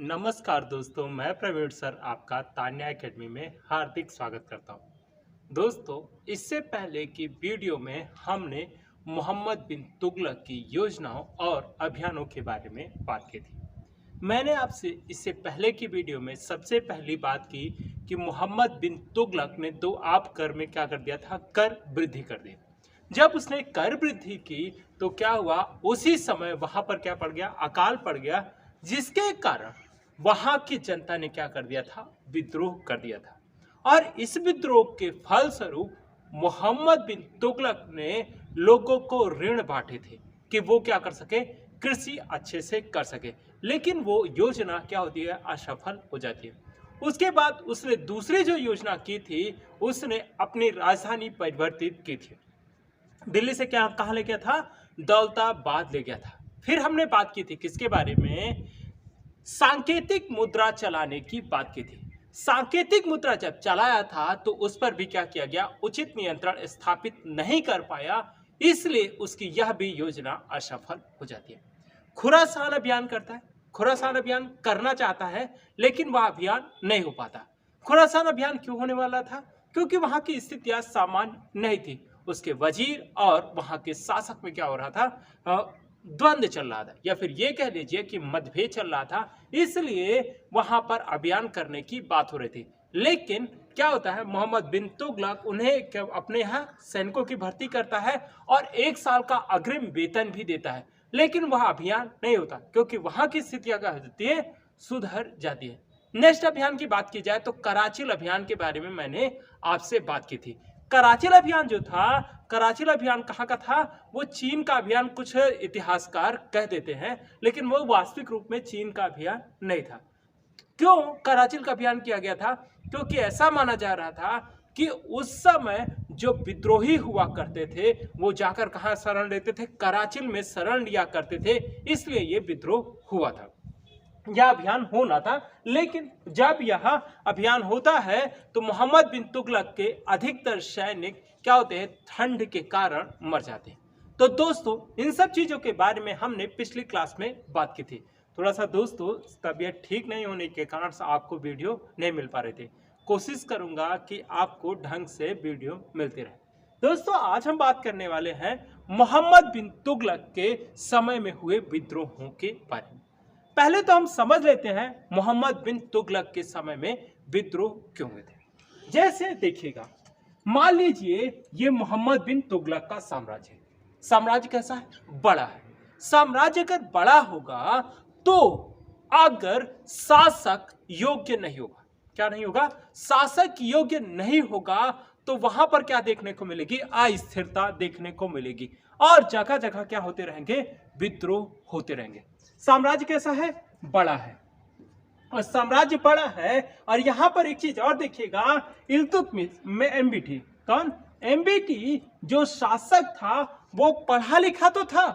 नमस्कार दोस्तों, मैं प्रवीण सर आपका तान्या एकेडमी में हार्दिक स्वागत करता हूं। दोस्तों, इससे पहले की वीडियो में हमने मोहम्मद बिन तुगलक की योजनाओं और अभियानों के बारे में बात की थी। मैंने आपसे इससे पहले की वीडियो में सबसे पहली बात की कि मोहम्मद बिन तुगलक ने दो आब कर में क्या कर दिया था, कर वृद्धि कर दी। जब उसने कर वृद्धि की तो क्या हुआ, उसी समय वहां पर क्या पड़ गया, अकाल पड़ गया, जिसके कारण वहां की जनता ने क्या कर दिया था, विद्रोह कर दिया था। और इस विद्रोह के फलस्वरूप मोहम्मद बिन तुगलक ने लोगों को ऋण बांटे थे कि वो क्या कर सके, कृषि अच्छे से कर सके। लेकिन वो योजना क्या होती है, असफल हो जाती है। उसके बाद उसने दूसरी जो योजना की थी, उसने अपनी राजधानी परिवर्तित की थी। दिल्ली से क्या कहाँ ले गया था, दौलताबाद ले गया था। फिर हमने बात की थी किसके बारे में, सांकेतिक मुद्रा चलाने की बात की थी। सांकेतिक मुद्रा जब चलाया था तो उस पर भी क्या किया गया, उचित नियंत्रण स्थापित नहीं कर पाया, इसलिए उसकी यह भी योजना असफल हो जाती है। खुरासान अभियान करता है, खुरासान अभियान करना चाहता है, लेकिन वह अभियान नहीं हो पाता। खुरासान अभियान क्यों होने वाला था, क्योंकि वहां की स्थितियां सामान्य नहीं थी। उसके वजीर और वहां के शासक में क्या हो रहा था, द्वंद्व चल रहा था, या फिर ये कह लीजिए कि मतभेद चल रहा था, इसलिए वहां पर अभियान करने की बात हो रही थी। लेकिन क्या होता है, मोहम्मद बिन तुगलक उन्हें अपने यहाँ सैनिकों की भर्ती करता है और 1 साल का अग्रिम वेतन भी देता है, लेकिन वह अभियान नहीं होता, क्योंकि वहां की स्थितियां क्या होती है, सुधर जाती है। नेक्स्ट अभियान की बात की जाए तो कराचिल अभियान के बारे में मैंने आपसे बात की थी। कराचिल अभियान जो था, कराचिल अभियान कहाँ का था, वो चीन का अभियान कुछ इतिहासकार कह देते हैं, लेकिन वो वास्तविक रूप में चीन का अभियान नहीं था। क्यों कराचिल का अभियान किया गया था, क्योंकि ऐसा माना जा रहा था कि उस समय जो विद्रोही हुआ करते थे वो जाकर कहाँ शरण लेते थे, कराचिल में शरण लिया करते थे, इसलिए ये विद्रोह हुआ था, यह अभियान होना था। लेकिन जब यह अभियान होता है तो मोहम्मद बिन तुगलक के अधिकतर सैनिक क्या होते हैं, ठंड के कारण मर जाते हैं। तो दोस्तों, इन सब चीजों के बारे में हमने पिछली क्लास में बात की थी। थोड़ा सा दोस्तों तबीयत ठीक नहीं होने के कारण से आपको वीडियो नहीं मिल पा रहे थे। कोशिश करूंगा कि आपको ढंग से वीडियो मिलती रहे। दोस्तों, आज हम बात करने वाले हैं मोहम्मद बिन तुगलक के समय में हुए विद्रोहों के बारे में। पहले तो हम समझ लेते हैं मोहम्मद बिन तुगलक के समय में विद्रोह क्यों हुए थे। जैसे देखिएगा, मान लीजिए ये मोहम्मद बिन तुगलक का साम्राज्य, साम्राज्य कैसा है, बड़ा है। साम्राज्य अगर बड़ा होगा तो अगर शासक योग्य नहीं होगा, क्या नहीं होगा, शासक योग्य नहीं होगा, तो वहां पर क्या देखने को मिलेगी, अस्थिरता देखने को मिलेगी और जगह जगह क्या होते रहेंगे, विद्रोह होते रहेंगे। साम्राज्य कैसा है, बड़ा है, और साम्राज्य बड़ा है। और यहां पर एक चीज और देखिएगा, इल्तुतमिश में एमबीटी, कौन, एमबीटी जो शासक था वो पढ़ा लिखा तो था,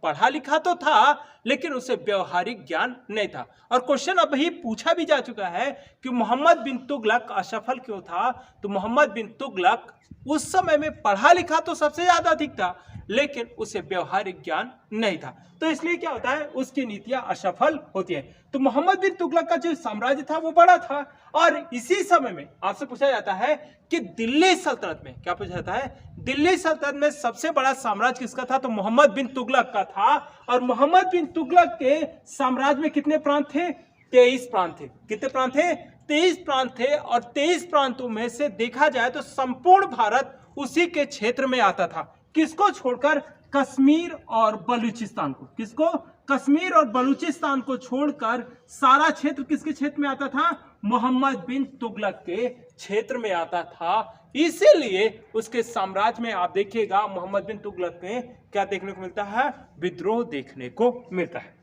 पढ़ा लिखा तो था, लेकिन उसे व्यवहारिक ज्ञान नहीं था। और क्वेश्चन अब ही पूछा भी जा चुका है कि मोहम्मद बिन तुगलक असफल क्यों था, तो मोहम्मद बिन तुगलक उस समय में पढ़ा लिखा तो सबसे ज्यादा अधिक था, लेकिन उसे व्यवहारिक ज्ञान नहीं था, तो इसलिए क्या होता है, उसकी नीतियां असफल होती है। तो मोहम्मद बिन तुगलक का जो साम्राज्य था वो बड़ा था। और इसी समय में आपसे पूछा जाता है कि दिल्ली सल्तनत में, क्या पूछा जाता है, दिल्ली सल्तनत में सबसे बड़ा साम्राज्य किसका था, तो मोहम्मद बिन तुगलक का था। और मोहम्मद बिन तुगलक के साम्राज्य में कितने प्रांत थे, 23 प्रांत थे। कितने प्रांत थे, 23 प्रांत थे। और 23 प्रांतों में से देखा जाए तो संपूर्ण भारत उसी के क्षेत्र में आता था। किसको छोड़कर, कश्मीर और बलूचिस्तान को, किसको, कश्मीर और बलूचिस्तान को छोड़कर सारा क्षेत्र किसके क्षेत्र में आता था, मोहम्मद बिन तुगलक के क्षेत्र में आता था। इसीलिए उसके साम्राज्य में आप देखिएगा मोहम्मद बिन तुगलक में क्या देखने को मिलता है, विद्रोह देखने को मिलता है।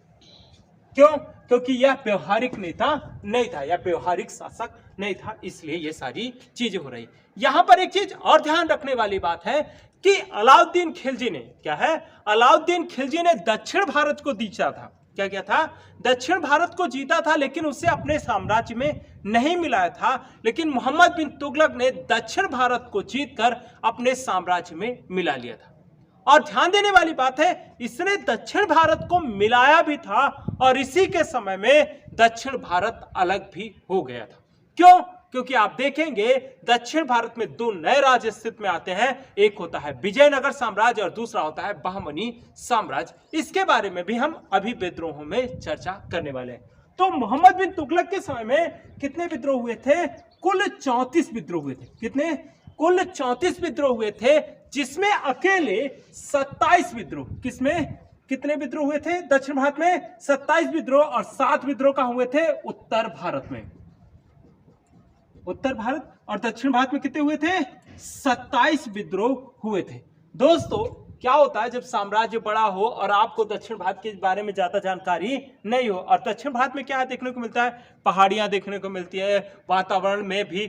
क्यों, क्योंकि यह व्यवहारिक नेता नहीं था, यह व्यवहारिक शासक नहीं था, इसलिए ये सारी चीजें हो रही। यहां पर एक चीज और ध्यान रखने वाली बात है कि अलाउद्दीन खिलजी ने, क्या है, अलाउद्दीन खिलजी ने दक्षिण भारत को जीता था। क्या क्या था, दक्षिण भारत को जीता था, लेकिन उसे अपने साम्राज्य में नहीं मिलाया था। लेकिन मोहम्मद बिन तुगलक ने दक्षिण भारत को जीतकर अपने साम्राज्य में मिला लिया था। और ध्यान देने वाली बात है, इसने दक्षिण भारत को मिलाया भी था और इसी के समय में दक्षिण भारत अलग भी हो गया था। क्यों? क्योंकि आप देखेंगे दक्षिण भारत में दो नए राज्य अस्तित्व में आते हैं, एक होता है विजयनगर साम्राज्य और दूसरा होता है बहमनी साम्राज्य। इसके बारे में भी हम अभी विद्रोहों में चर्चा करने वाले हैं। तो मोहम्मद बिन तुगलक के समय में कितने विद्रोह हुए थे? कुल 34 विद्रोह हुए थे। कितने? कुल 34 विद्रोह हुए थे, जिसमें अकेले 27 विद्रोह, किसमें कितने विद्रोह हुए थे? दक्षिण भारत में 27 विद्रोह, और 7 विद्रोह कहां हुए थे? उत्तर भारत में। उत्तर भारत और दक्षिण भारत में कितने हुए थे? 27 विद्रोह हुए थे। दोस्तों, क्या होता है जब साम्राज्य बड़ा हो और आपको दक्षिण भारत के बारे में ज्यादा जानकारी नहीं हो, और दक्षिण भारत में क्या देखने को मिलता है? पहाड़ियां देखने को मिलती है, वातावरण में भी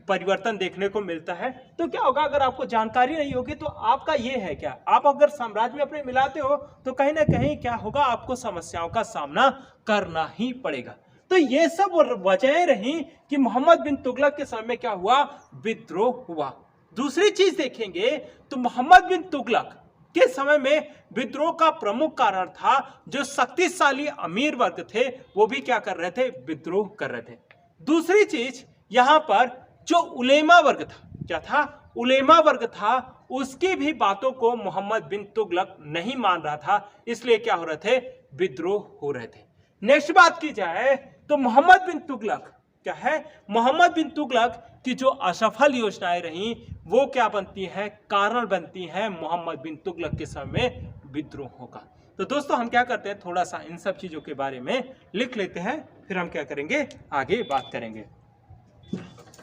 परिवर्तन देखने को मिलता है। तो क्या होगा, अगर आपको जानकारी नहीं होगी तो आपका ये है क्या, आप अगर साम्राज्य में अपने मिलाते हो तो कहीं ना कहीं क्या होगा, आपको समस्याओं का सामना करना ही पड़ेगा। तो ये सब वजह रही कि मोहम्मद बिन तुगलक के समय में क्या हुआ? विद्रोह हुआ। दूसरी चीज देखेंगे तो मोहम्मद बिन तुगलक के समय में विद्रोह का प्रमुख कारण था जो शक्तिशाली अमीर वर्ग थे, वो भी क्या कर रहे थे? विद्रोह कर रहे थे। दूसरी चीज यहां पर जो उलेमा वर्ग था, क्या था? उलेमा वर्ग था, उसकी भी बातों को मोहम्मद बिन तुगलक नहीं मान रहा था, इसलिए क्या हो रहे थे? विद्रोह हो रहे थे। नेक्स्ट बात की जाए तो मोहम्मद बिन तुगलक क्या है? मोहम्मद बिन तुगलक की जो असफल योजनाएं रही वो क्या बनती है? कारण बनती है मोहम्मद बिन तुगलक के समय में विद्रोहों का। तो दोस्तों, हम क्या करते हैं, थोड़ा सा इन सब चीजों के बारे में लिख लेते हैं, फिर हम क्या करेंगे, आगे बात करेंगे।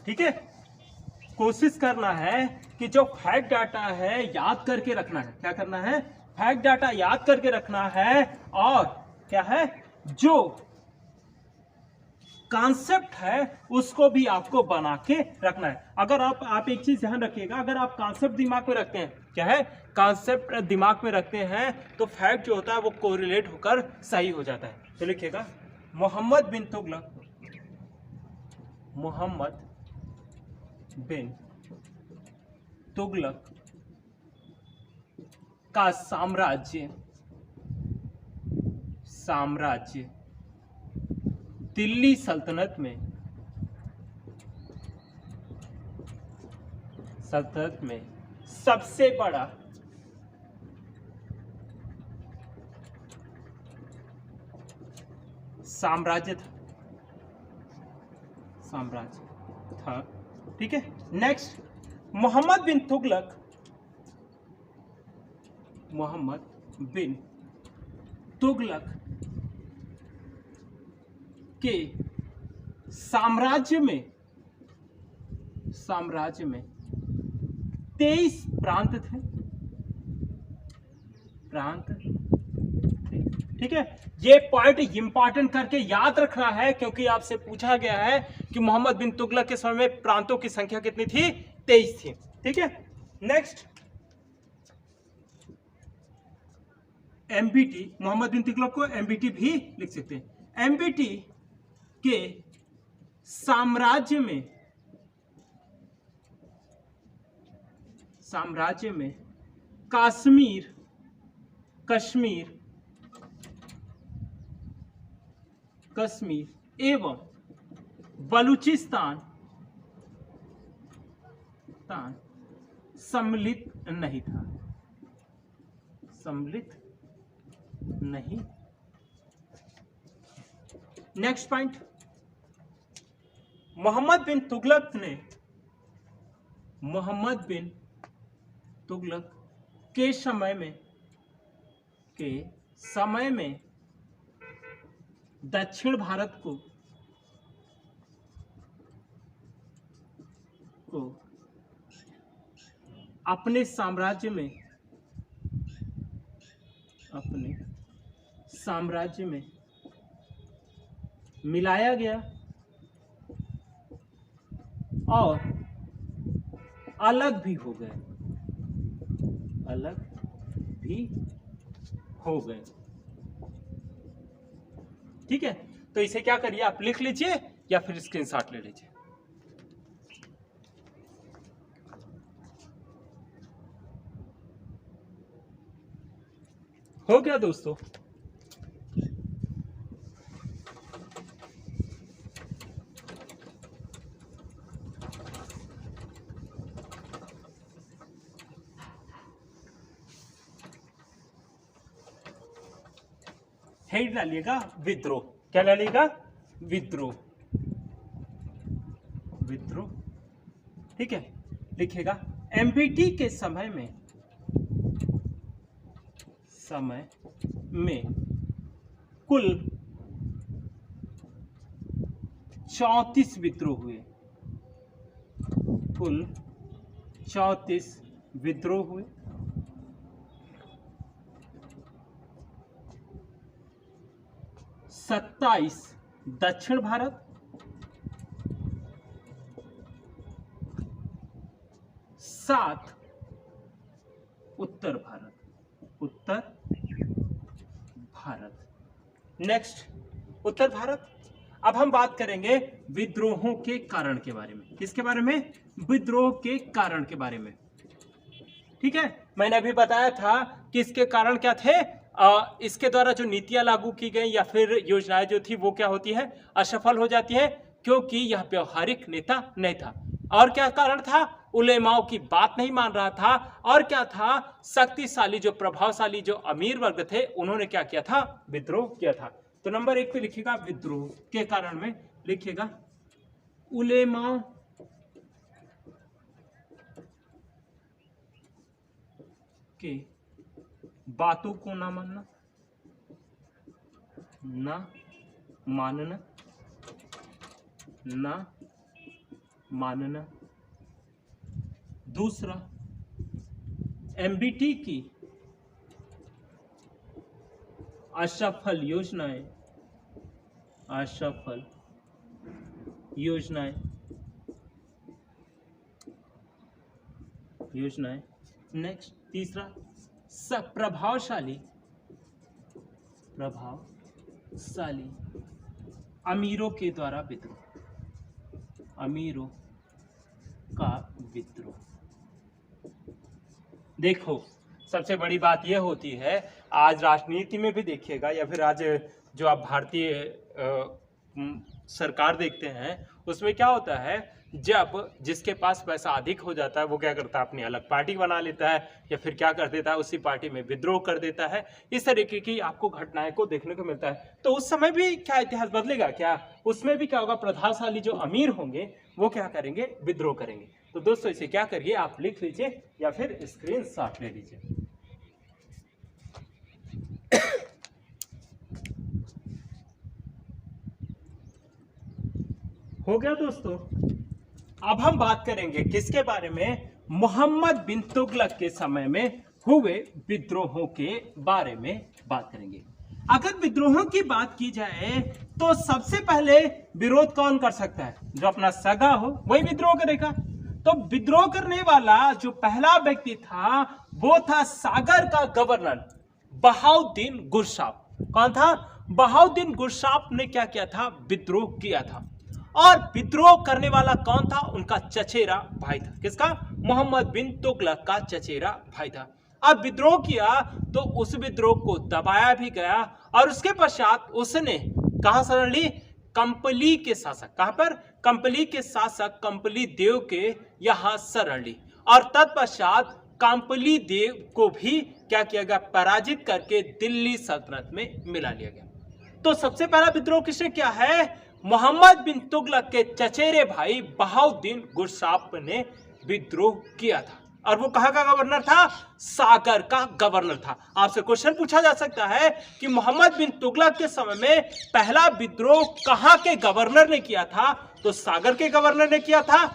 ठीक है, कोशिश करना है कि जो फैक्ट डाटा है याद करके रखना है। क्या करना है? फैक्ट डाटा याद करके रखना है, और क्या है, जो कॉन्सेप्ट है उसको भी आपको बना के रखना है। अगर आप एक चीज ध्यान रखिएगा, अगर आप कॉन्सेप्ट दिमाग में रखते हैं, क्या है, कॉन्सेप्ट दिमाग में रखते हैं, तो फैक्ट जो होता है वो कोरिलेट होकर सही हो जाता है। तो लिखिएगा, मोहम्मद बिन तुगलक, मोहम्मद बिन तुगलक का साम्राज्य दिल्ली सल्तनत में सबसे बड़ा साम्राज्य था। ठीक है, नेक्स्ट, मोहम्मद बिन तुगलक के साम्राज्य में 23 प्रांत थे। ठीक है, ये पॉइंट इंपॉर्टेंट करके याद रखना है, क्योंकि आपसे पूछा गया है कि मोहम्मद बिन तुगलक के समय में प्रांतों की संख्या कितनी थी? 23 थी। ठीक है, नेक्स्ट, एमबीटी, मोहम्मद बिन तुगलक को एमबीटी भी लिख सकते हैं। एमबीटी के साम्राज्य में कश्मीर एवं बलूचिस्तान सम्मिलित नहीं। नेक्स्ट पॉइंट, मोहम्मद बिन तुगलक के समय में दक्षिण भारत को अपने साम्राज्य में मिलाया गया और अलग भी हो गए। ठीक है, तो इसे क्या करिए, आप लिख लीजिए या फिर स्क्रीनशॉट ले लीजिए। हो गया दोस्तों। हेड डालिएगा विद्रोह। क्या डालिएगा? विद्रोह। विद्रोह, ठीक है। लिखिएगा एमबीटी के समय में कुल 34 विद्रोह हुए। कुल 34 विद्रोह हुए। 27 दक्षिण भारत, 7 उत्तर भारत। उत्तर भारत। नेक्स्ट, उत्तर भारत। अब हम बात करेंगे विद्रोहों के कारण के बारे में। किसके बारे में? विद्रोह के कारण के बारे में, ठीक है। मैंने अभी बताया था कि इसके कारण क्या थे। इसके द्वारा जो नीतियां लागू की गई या फिर योजनाएं जो थी वो क्या होती है? असफल हो जाती है, क्योंकि यह व्यवहारिक नेता नहीं था। और क्या कारण था? उलेमाओं की बात नहीं मान रहा था। और क्या था? शक्तिशाली जो प्रभावशाली जो अमीर वर्ग थे उन्होंने क्या किया था? विद्रोह किया था। तो नंबर 1 पे लिखिएगा विद्रोह के कारण में, लिखिएगा उलेमाओं के बातों को ना मानना, ना मानना, ना मानना। दूसरा, एमबीटी की असफल योजनाएं, असफल योजनाएं, योजनाएं। नेक्स्ट, तीसरा, प्रभावशाली अमीरों के द्वारा विद्रोह, अमीरों का विद्रोह। देखो, सबसे बड़ी बात यह होती है, आज राजनीति में भी देखिएगा या फिर आज जो आप भारतीय सरकार देखते हैं उसमें क्या होता है, जब जिसके पास पैसा अधिक हो जाता है वो क्या करता है? अपनी अलग पार्टी बना लेता है या फिर क्या कर देता है? उसी पार्टी में विद्रोह कर देता है। इस तरीके की आपको घटनाएं को देखने को मिलता है। तो उस समय भी क्या इतिहास बदलेगा? क्या उसमें भी क्या होगा? प्रभावशाली जो अमीर होंगे वो क्या करेंगे? विद्रोह करेंगे। तो दोस्तों इसे क्या करिए, आप लिख लीजिए या फिर स्क्रीनशॉट ले लीजिए। हो गया दोस्तों। अब हम बात करेंगे किसके बारे में? मोहम्मद बिन तुगलक के समय में हुए विद्रोहों के बारे में बात करेंगे। अगर विद्रोहों की बात की जाए तो सबसे पहले विरोध कौन कर सकता है? जो अपना सगा हो वही विद्रोह करेगा। तो विद्रोह करने वाला जो पहला व्यक्ति था वो था सागर का गवर्नर बहाउद्दीन गुरसाप। कौन था? बहाउद्दीन गुरसाप ने क्या किया था? विद्रोह किया था। और विद्रोह करने वाला कौन था? उनका चचेरा भाई था। किसका? मोहम्मद बिन तुगलक का चचेरा भाई था। अब विद्रोह किया तो उस विद्रोह को दबाया भी गया और उसके पश्चात उसने कहां शरण ली? कंपली के शासक, कहां पर? कंपली के शासक कंपली देव के यहां शरण ली और तत्पश्चात कंपली देव को भी क्या किया गया? पराजित करके दिल्ली सल्तनत में मिला लिया गया। तो सबसे पहला विद्रोह किसने किया है? मोहम्मद बिन तुगलक के चचेरे भाई बहाउद्दीन गुरसाप ने विद्रोह किया था। और वो कहां का गवर्नर था? सागर का गवर्नर था। आपसे क्वेश्चन पूछा जा सकता है कि मोहम्मद बिन तुगलक के समय में पहला विद्रोह कहां के गवर्नर ने किया था? तो सागर के गवर्नर ने किया था।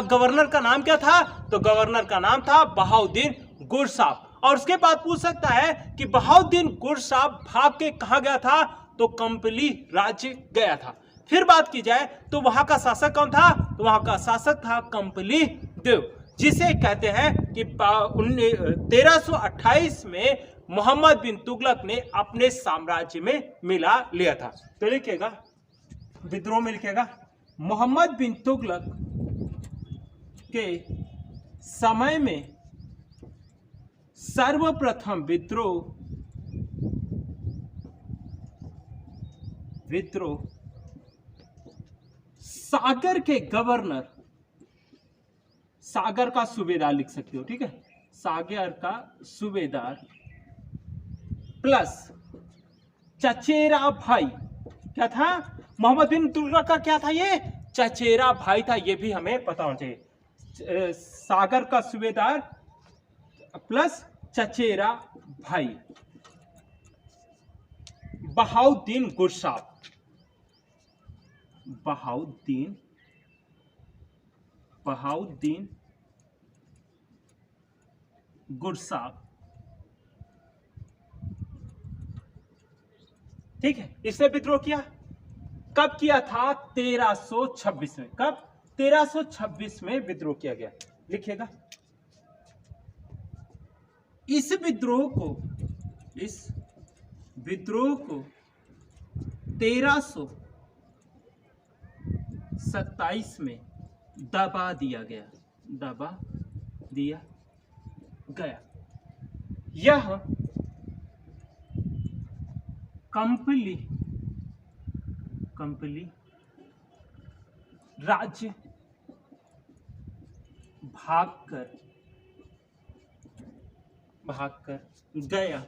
गवर्नर का नाम क्या था? तो गवर्नर का नाम था बहाउद्दीन गुरसाप। और उसके बाद पूछ सकता है कि बहाउद्दीन गुरसाप भाग के कहां गया था? तो कंपली राज्य गया था। फिर बात की जाए तो वहां का शासक कौन था? तो वहां का शासक था कंपली देव, जिसे कहते हैं कि 1328 में मोहम्मद बिन तुगलक ने अपने साम्राज्य में मिला लिया था। तो लिखिएगा विद्रोह में, लिखिएगा मोहम्मद बिन तुगलक के समय में सर्वप्रथम विद्रोह सागर के गवर्नर, सागर का सूबेदार लिख सकते हो, ठीक है, सागर का सूबेदार प्लस चचेरा भाई। क्या था? मोहम्मद बिन तुगलक का क्या था? ये चचेरा भाई था। ये भी हमें पता होना चाहिए। सागर का सूबेदार प्लस चचेरा भाई। बहाउद्दीन गुरसाब, बहाउद्दीन गुरसाब, ठीक है। इसने विद्रोह किया। कब किया था? 1326 में। कब? 1326 में विद्रोह किया गया। लिखिएगा। इस विद्रोह को 1327 में दबा दिया गया। यह कंपली राज्य भागकर गया।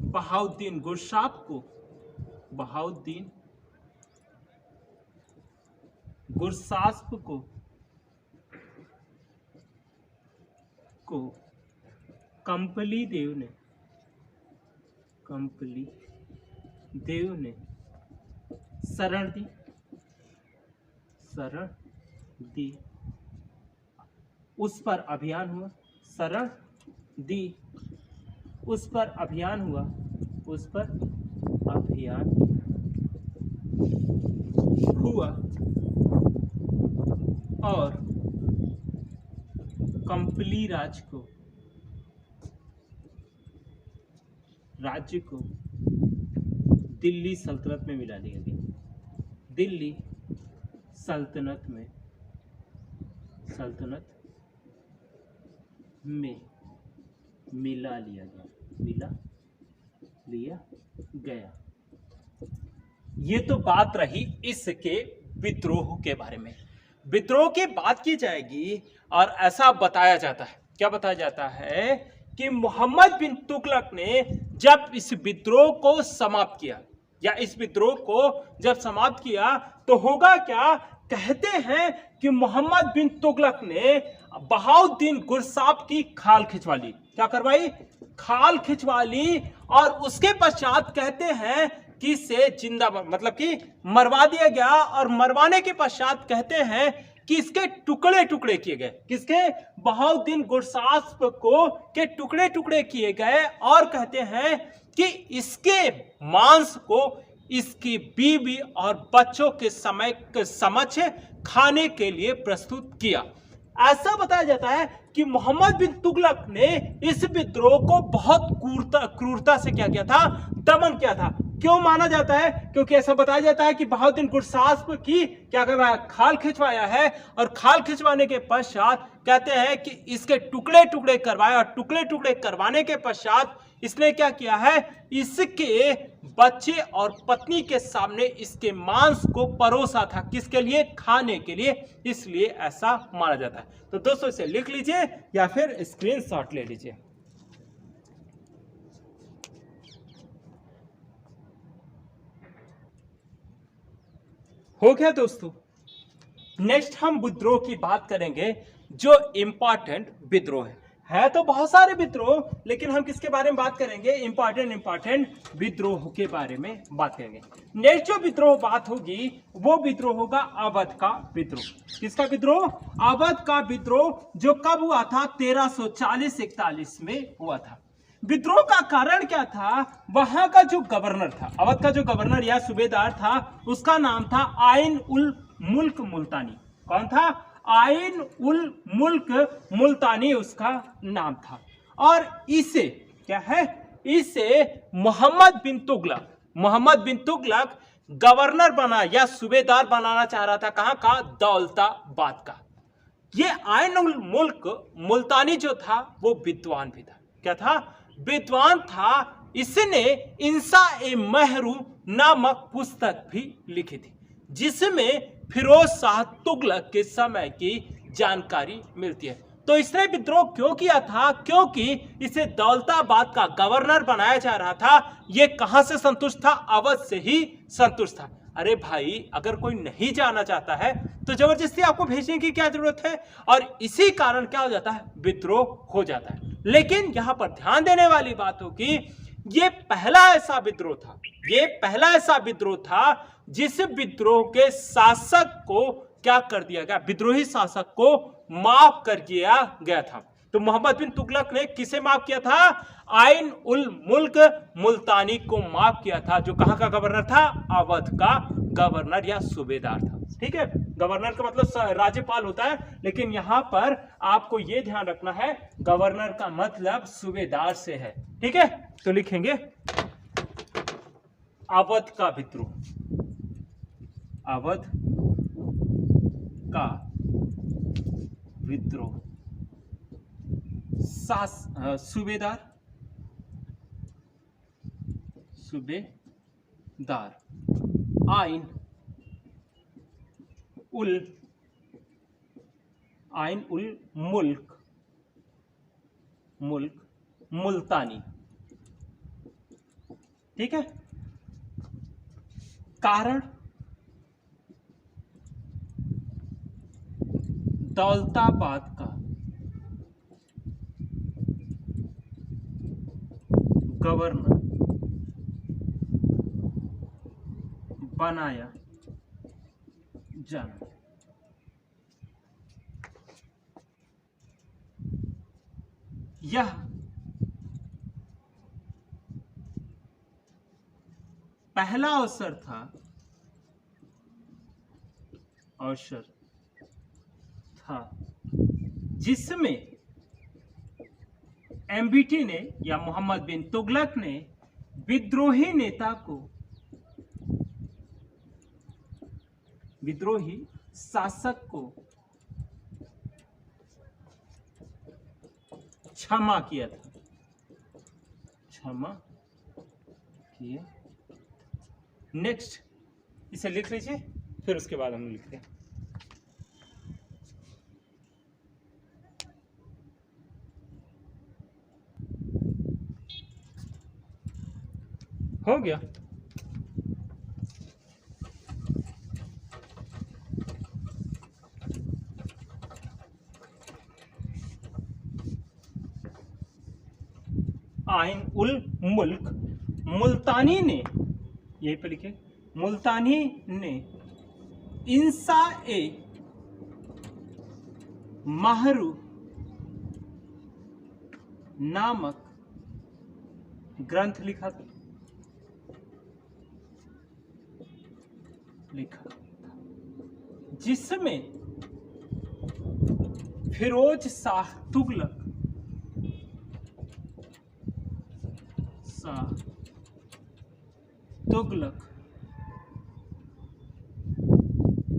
बहाउद्दीन गुरसास्प को कंपली देव ने शरण दी। उस पर अभियान हुआ। उस पर अभियान हुआ और कंपली राज्य को दिल्ली सल्तनत में मिला लिया गया। दिल्ली सल्तनत में मिला लिया गया। ये तो बात रही इसके विद्रोह के बारे में। विद्रोह की बात की जाएगी और ऐसा बताया जाता है। क्या बताया जाता है? कि मोहम्मद बिन तुगलक ने जब इस विद्रोह को समाप्त किया, या इस विद्रोह को जब समाप्त किया तो होगा क्या? कहते हैं कि मोहम्मद बिन तुगलक ने बहाउद्दीन गुरसाब की खाल खिंचवा ली। क्या करवाई? खाल खिंचवा ली। और उसके पश्चात कहते हैं कि इसे जिंदा, मतलब कि मरवा दिया गया। और मरवाने के पश्चात कहते हैं कि इसके टुकड़े टुकड़े किए गए। किसके? बहाउद्दीन गुरसाब को के टुकड़े टुकड़े किए गए। और कहते हैं कि इसके मांस को इसकी बीवी और बच्चों के समक्ष खाने के लिए प्रस्तुत किया। ऐसा बताया जाता है कि मोहम्मद बिन तुगलक ने इस विद्रोह को बहुत क्रूरता से क्या किया था? दमन किया था। क्यों माना जाता है? क्योंकि ऐसा बताया जाता है कि बहाउद्दीन गुरसाब की क्या करवाया? खाल खिंचवाया है। और खाल खिंचवाने के पश्चात कहते हैं कि इसके टुकड़े टुकड़े करवाए। और टुकड़े टुकड़े करवाने के पश्चात इसने क्या किया है? इसके बच्चे और पत्नी के सामने इसके मांस को परोसा था। किसके लिए? खाने के लिए। इसलिए ऐसा माना जाता है। तो दोस्तों इसे लिख लीजिए या फिर स्क्रीनशॉट ले लीजिए। हो गया दोस्तों। नेक्स्ट हम विद्रोह की बात करेंगे जो इंपॉर्टेंट विद्रोह है तो बहुत सारे विद्रोह, लेकिन हम किसके बारे में बात करेंगे? इंपॉर्टेंट विद्रोह के बारे में बात करेंगे। नेक्स्ट जो विद्रोह बात होगी वो विद्रोह होगा अवध का विद्रोह। किसका विद्रोह? अवध का विद्रोह, जो कब हुआ था? 1340-41 में हुआ था। विद्रोह का कारण क्या था? वहां का जो गवर्नर था, अवध का जो गवर्नर या सूबेदार था, उसका नाम था आइन उल मुल्क मुल्तानी। कौन था? आइन उल मुल्क मुल्तानी उसका नाम था। और इसे क्या है? इसे मोहम्मद बिन तुगलक गवर्नर बना या सूबेदार बनाना चाह रहा था। कहां का? दौलताबाद का। ये आइन उल मुल्क मुल्तानी जो था वो विद्वान भी था। क्या था? विद्वान था। इसने इंसा-ए-महरू नामक पुस्तक भी लिखी थी, जिसमें फिरोज शाह तुगलक के समय की जानकारी मिलती है। तो इसने विद्रोह क्यों किया था? क्योंकि इसे दौलताबाद का गवर्नर बनाया जा रहा था। ये कहां से संतुष्ट था? अवध से ही संतुष्ट था। अरे भाई, अगर कोई नहीं जाना चाहता है तो जबरदस्ती आपको भेजने की क्या जरूरत है? और इसी कारण क्या हो जाता है? विद्रोह हो जाता है। लेकिन यहां पर ध्यान देने वाली बात हो कि ये पहला ऐसा विद्रोह था जिस विद्रोह के शासक को क्या कर दिया गया? विद्रोही शासक को माफ कर दिया गया था। तो मोहम्मद बिन तुगलक ने किसे माफ किया था? आइन उल मुल्क मुल्तानी को माफ किया था, जो कहां का गवर्नर था? अवध का गवर्नर या सूबेदार था। ठीक है, गवर्नर का मतलब राज्यपाल होता है, लेकिन यहां पर आपको यह ध्यान रखना है गवर्नर का मतलब सूबेदार से है। ठीक है, तो लिखेंगे अवध का विद्रोह, अवध का विद्रोह, सूबेदार आइन उल मुल्क मुल्तानी। ठीक है, कारण दौलताबाद का गवर्नर बनाया जाना। यह पहला अवसर था जिसमें एमबीटी ने या मोहम्मद बिन तुगलक ने विद्रोही शासक को क्षमा किया। नेक्स्ट इसे लिख लीजिए, फिर उसके बाद हम लिखते हैं। हो गया। आइन उल मुल्क मुल्तानी ने, यहीं पे लिखे, मुल्तानी ने इंसा ए महरू नामक ग्रंथ लिखा, जिसमें फिरोज शाह तुगलक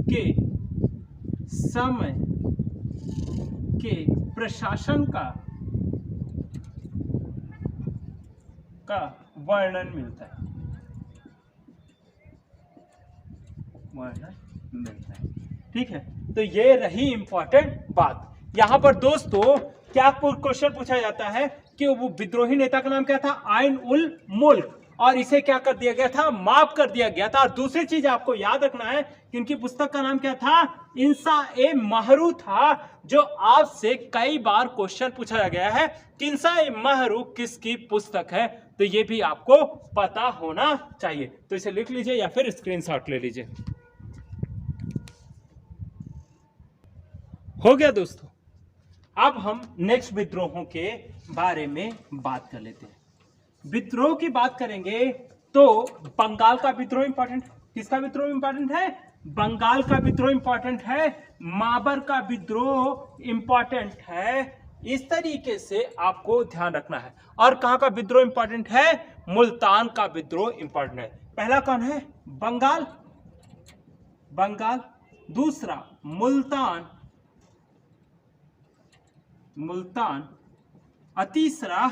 के समय के प्रशासन का वर्णन मिलता है। ठीक है, तो ये रही इंपॉर्टेंट बात। यहां पर दोस्तों क्या क्वेश्चन पूछा जाता है कि वो विद्रोही नेता का नाम क्या था? आइन उल मुल्क, और इसे क्या कर दिया गया था? माफ कर दिया गया था। और दूसरी चीज आपको याद रखना है कि इनकी पुस्तक का नाम क्या था? इंसा ए महरू था, जो आपसे कई बार क्वेश्चन पूछा गया है कि इंसा ए महरू किसकी पुस्तक है, तो ये भी आपको पता होना चाहिए। तो इसे लिख लीजिए या फिर स्क्रीनशॉट ले लीजिए। हो गया दोस्तों। अब हम नेक्स्ट विद्रोहों के बारे में बात कर लेते हैं। विद्रोह की बात करेंगे तो बंगाल का विद्रोह इंपॉर्टेंट। किसका विद्रोह इंपॉर्टेंट है? बंगाल का विद्रोह इंपॉर्टेंट है। माबर का विद्रोह इंपॉर्टेंट है। इस तरीके से आपको ध्यान रखना है। और कहां का विद्रोह इंपॉर्टेंट है? मुल्तान का विद्रोह इंपॉर्टेंट है। पहला कौन है? बंगाल, दूसरा मुल्तान, और तीसरा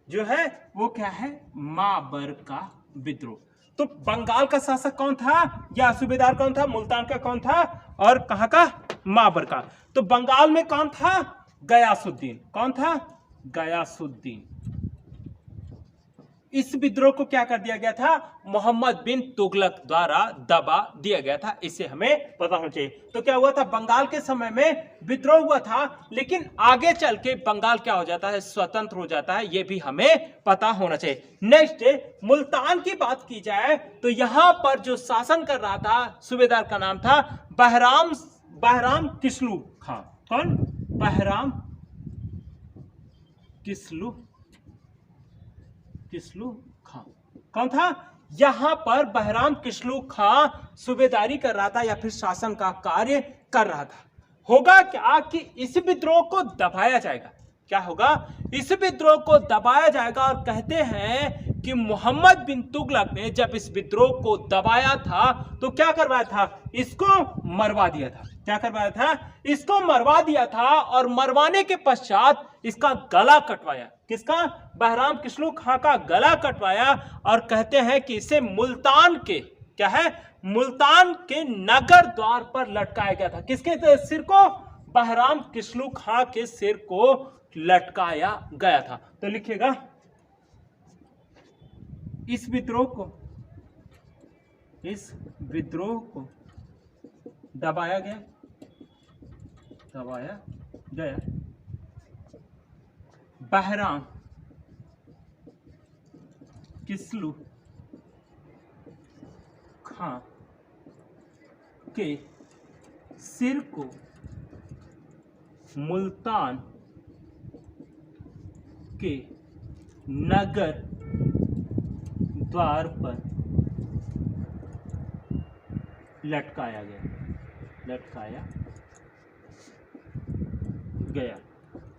जो है वो क्या है? माबर का विद्रोह। तो बंगाल का शासक कौन था या सूबेदार कौन था? मुल्तान का कौन था? और कहां का? माबर का। तो बंगाल में कौन था? गयासुद्दीन। कौन था? गयासुद्दीन। इस विद्रोह को क्या कर दिया गया था? मोहम्मद बिन तुगलक द्वारा दबा दिया गया था। इसे हमें पता होना चाहिए। तो क्या हुआ था? बंगाल के समय में विद्रोह हुआ था, लेकिन आगे चल के बंगाल क्या हो जाता है? स्वतंत्र हो जाता है। यह भी हमें पता होना चाहिए। नेक्स्ट, मुल्तान की बात की जाए तो यहां पर जो शासन कर रहा था सूबेदार का नाम था बहराम किस्लू खां। कौन? बहराम किस्लू खां। कौन था? यहां पर बहराम किस्लू खां सूबेदारी कर रहा था या फिर शासन का कार्य कर रहा था। होगा क्या कि इस विद्रोह को दबाया जाएगा। क्या होगा? इस विद्रोह को दबाया जाएगा और कहते हैं कि मोहम्मद बिन तुगलक ने जब इस विद्रोह को दबाया था तो क्या करवाया था? इसको मरवा दिया था। क्या करवाया था? इसको मरवा दिया था और मरवाने के पश्चात इसका गला कटवाया। किसका? बहराम किस्लू खां का गला कटवाया और कहते हैं कि इसे मुल्तान के, क्या है? मुल्तान के नगर द्वार पर लटकाया गया था। किसके सिर को? बहराम किस्लू खां के सिर को लटकाया गया था। तो लिखिएगा, इस विद्रोह को दबाया गया बहराम किस्लू खां के सिर को मुल्तान के नगर द्वार पर लटकाया गया।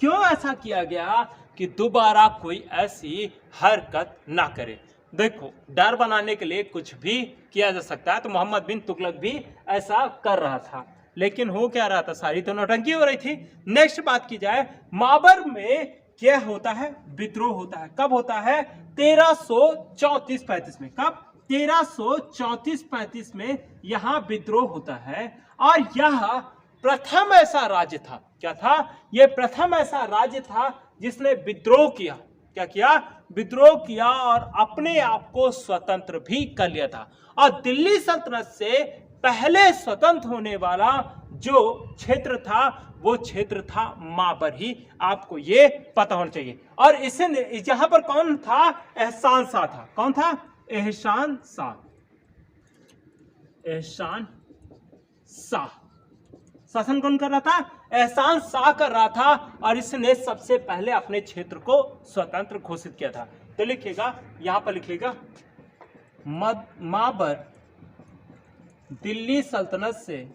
क्यों ऐसा किया गया? कि दोबारा कोई ऐसी हरकत ना करे। देखो, डर बनाने के लिए कुछ भी किया जा सकता है, तो मोहम्मद बिन तुगलक भी ऐसा कर रहा था। लेकिन हो क्या रहा था? सारी तो नौटंकी हो रही थी। नेक्स्ट बात की जाए, माबर में क्या होता है? विद्रोह होता है। कब होता है? 1334-35 में। कब? 1334-35 में यहां विद्रोह होता है और यह प्रथम ऐसा राज्य था। क्या था? यह प्रथम ऐसा राज्य था जिसने विद्रोह किया। क्या किया? विद्रोह किया और अपने आप को स्वतंत्र भी कर लिया था। और दिल्ली सल्तनत से पहले स्वतंत्र होने वाला जो क्षेत्र था वो क्षेत्र था माबर ही। आपको ये पता होना चाहिए। और इसे यहां पर कौन था? एहसान शाह था। कौन था? एहसान शाह। शासन कौन कर रहा था? एहसान शाह कर रहा था और इसने सबसे पहले अपने क्षेत्र को स्वतंत्र घोषित किया था। तो लिखिएगा, यहां पर लिखिएगा, माबर दिल्ली सल्तनत से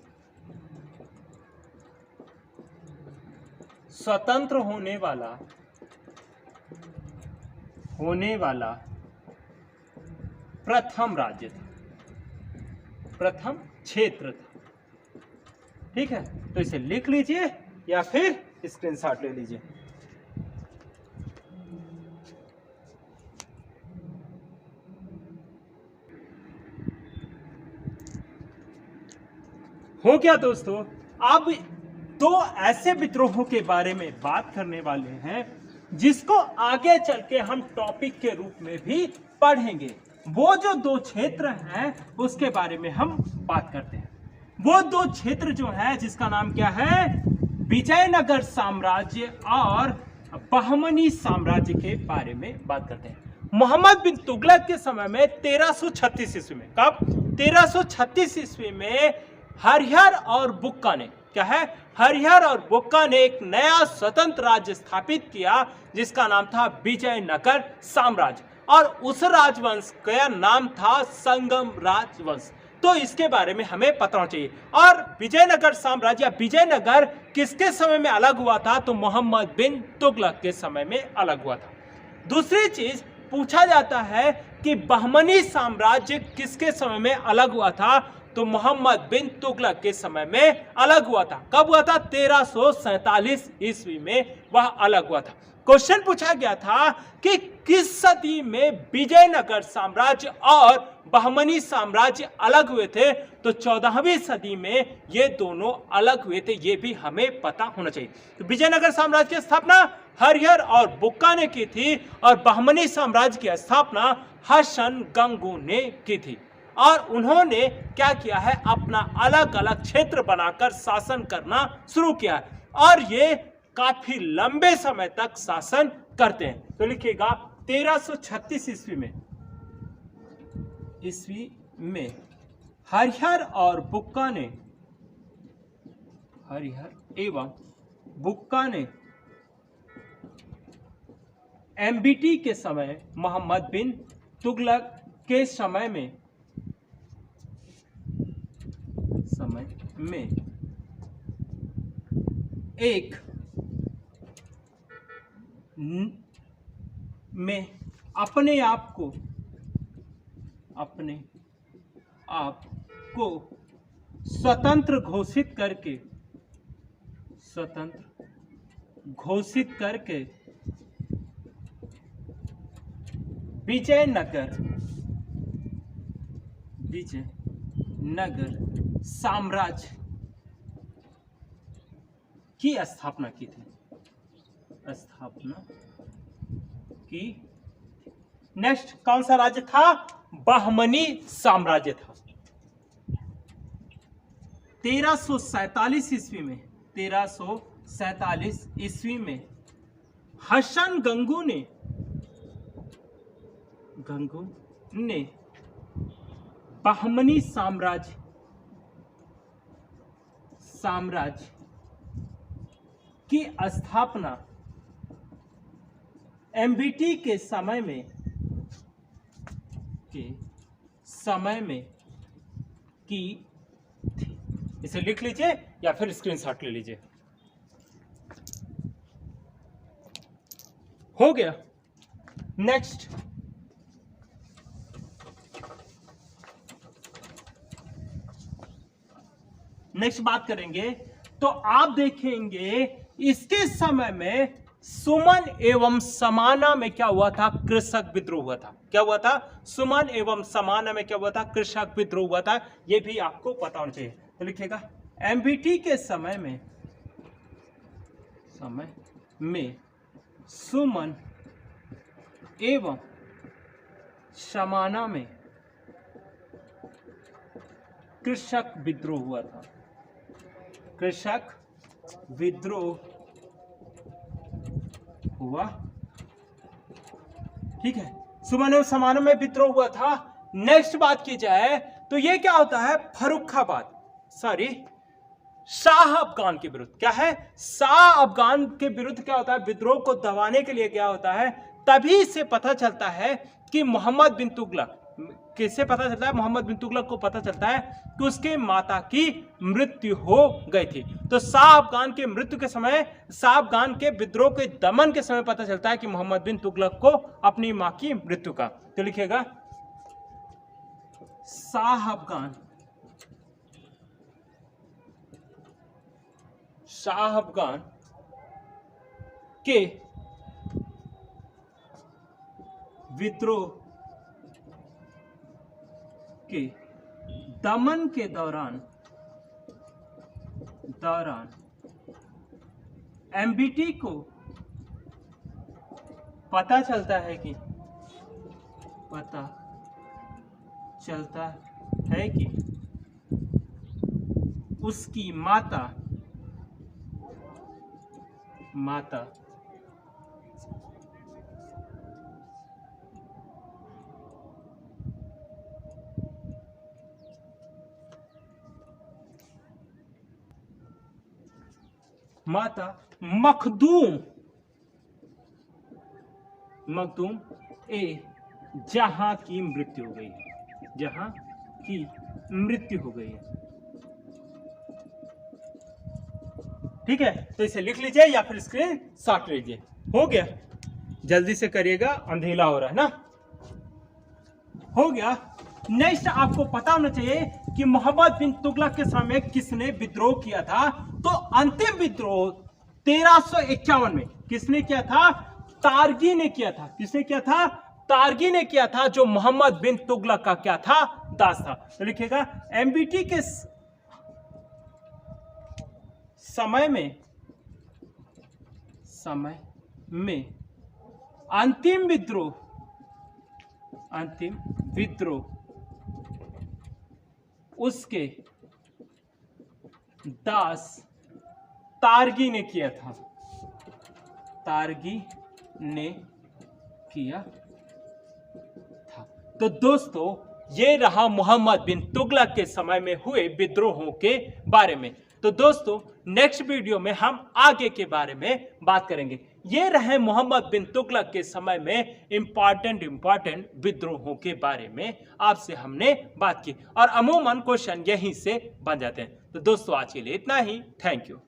स्वतंत्र होने वाला प्रथम राज्य था, प्रथम क्षेत्र था। ठीक है, तो इसे लिख लीजिए या फिर स्क्रीनशॉट ले लीजिए। हो गया दोस्तों। अब दो ऐसे विद्रोहों के बारे में बात करने वाले हैं जिसको आगे चल के हम टॉपिक के रूप में भी पढ़ेंगे। वो जो दो क्षेत्र हैं उसके बारे में हम बात करते हैं। वो दो क्षेत्र जो है जिसका नाम क्या है? विजयनगर साम्राज्य और बहमनी साम्राज्य के बारे में बात करते हैं। मोहम्मद बिन तुगलक के समय में 1336 ईस्वी में, कब? 1336 ईस्वी में हरिहर और बुक्का ने, क्या है? हरिहर और बुक्का ने एक नया स्वतंत्र राज्य स्थापित किया जिसका नाम था विजयनगर साम्राज्य और उस राजवंश का नाम था संगम राजवंश। तो इसके बारे में हमें पता होना चाहिए। और विजयनगर साम्राज्य या विजयनगर किसके समय में अलग हुआ था? तो मोहम्मद बिन तुगलक के समय में अलग हुआ था। दूसरी चीज पूछा जाता है कि बहमनी साम्राज्य किसके समय में अलग हुआ था? तो मोहम्मद बिन तुगलक के समय में अलग हुआ था। कब हुआ था? 1347 ईस्वी में वह अलग हुआ था। क्वेश्चन पूछा गया था कि किस सदी में विजयनगर साम्राज्य और बहमनी साम्राज्य अलग हुए थे। तो 14वीं सदी में ये दोनों अलग हुए थे, ये भी हमें पता होना चाहिए। तो विजयनगर साम्राज्य की स्थापना हरिहर और बुक्का ने की थी और बहमनी साम्राज्य की स्थापना हसन गंगू ने की थी। और उन्होंने क्या किया है, अपना अलग अलग क्षेत्र बनाकर शासन करना शुरू किया है और ये काफी लंबे समय तक शासन करते हैं। तो लिखिएगा 1336 ईस्वी में हरिहर और बुक्का ने, हरिहर एवं बुक्का ने एमबीटी के समय, मोहम्मद बिन तुगलक के समय में एक में अपने आप को स्वतंत्र घोषित करके विजयनगर साम्राज्य की स्थापना की। नेक्स्ट कौन सा राज्य था? बहमनी साम्राज्य था। 1347 ईस्वी में हसन गंगू ने बहमनी साम्राज्य की स्थापना एमबीटी के समय में की थी। इसे लिख लीजिए या फिर स्क्रीनशॉट ले लीजिए। हो गया। नेक्स्ट बात करेंगे तो आप देखेंगे इसके समय में सुमन एवं समाना में क्या हुआ था? कृषक विद्रोह हुआ था। क्या हुआ था? सुमन एवं समाना में क्या हुआ था? कृषक विद्रोह हुआ था। यह भी आपको पता होना चाहिए। तो लिखिएगा एमबीटी के समय में सुमन एवं समाना में कृषक विद्रोह हुआ था। कृषक विद्रोह हुआ, ठीक है। सुमन एवं समाना में विद्रोह हुआ था। नेक्स्ट बात की जाए तो ये क्या होता है? फर्रुखाबाद, शाह अफगान के विरुद्ध। क्या है? शाह अफगान के विरुद्ध क्या होता है? विद्रोह को दबाने के लिए क्या होता है? तभी से पता चलता है कि मोहम्मद बिन तुगलक, किससे पता चलता है? मोहम्मद बिन तुगलक को पता चलता है कि उसके माता की मृत्यु हो गई थी। तो शाह अफगान के मृत्यु के समय, शाह अफगान के विद्रोह के दमन के समय पता चलता है कि मोहम्मद बिन तुगलक को अपनी मां की मृत्यु का। तो लिखिएगा शाह अफगान के विद्रोह के दमन के दौरान एमबीटी को पता चलता है कि उसकी माता मखदूम जहां की मृत्यु हो गई है। ठीक है, तो इसे लिख लीजिए या फिर स्क्रीन शॉट लीजिए। हो गया, जल्दी से करिएगा, अंधेला हो रहा है ना। हो गया। नेक्स्ट आपको पता होना चाहिए कि मोहम्मद बिन तुगलक के समय किसने विद्रोह किया था। तो अंतिम विद्रोह 1351 में किसने किया था? तारगी ने किया था। किसने किया था? तारगी ने किया था, जो मोहम्मद बिन तुगलक का क्या था? दास था। तो लिखिएगा एमबीटी के समय में अंतिम विद्रोह उसके दास तारगी ने किया था। तारगी ने किया था। तो दोस्तों, ये रहा मोहम्मद बिन तुगलक के समय में हुए विद्रोहों के बारे में। तो दोस्तों, नेक्स्ट वीडियो में हम आगे के बारे में बात करेंगे। ये रहे मोहम्मद बिन तुगलक के समय में इंपॉर्टेंट विद्रोहों के बारे में आपसे हमने बात की, और अमूमन क्वेश्चन यहीं से बन जाते हैं। तो दोस्तों, आज के लिए इतना ही। Thank you.